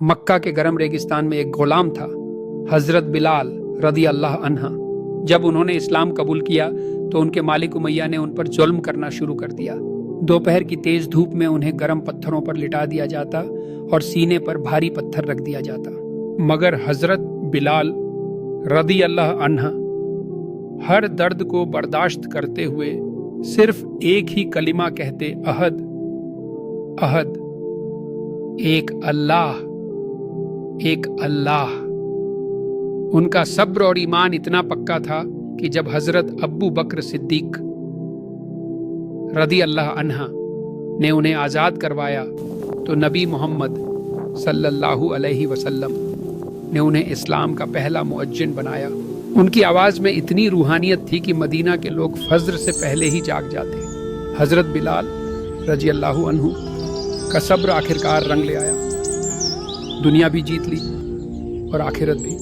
مکہ کے گرم ریگستان میں ایک غلام تھا، حضرت بلال رضی اللہ عنہ۔ جب انہوں نے اسلام قبول کیا تو ان کے مالک امیہ نے ان پر ظلم کرنا شروع کر دیا۔ دوپہر کی تیز دھوپ میں انہیں گرم پتھروں پر لٹا دیا جاتا اور سینے پر بھاری پتھر رکھ دیا جاتا، مگر حضرت بلال رضی اللہ عنہ ہر درد کو برداشت کرتے ہوئے صرف ایک ہی کلمہ کہتے، احد احد، ایک اللہ ایک اللہ۔ ان کا صبر اور ایمان اتنا پکا تھا کہ جب حضرت ابو بکر صدیق رضی اللہ عنہ نے انہیں آزاد کروایا تو نبی محمد صلی اللہ علیہ وسلم نے انہیں اسلام کا پہلا مؤذن بنایا۔ ان کی آواز میں اتنی روحانیت تھی کہ مدینہ کے لوگ فجر سے پہلے ہی جاگ جاتے۔ حضرت بلال رضی اللہ عنہ کا صبر آخرکار رنگ لے آیا، دنیا بھی جیت لی اور آخرت بھی۔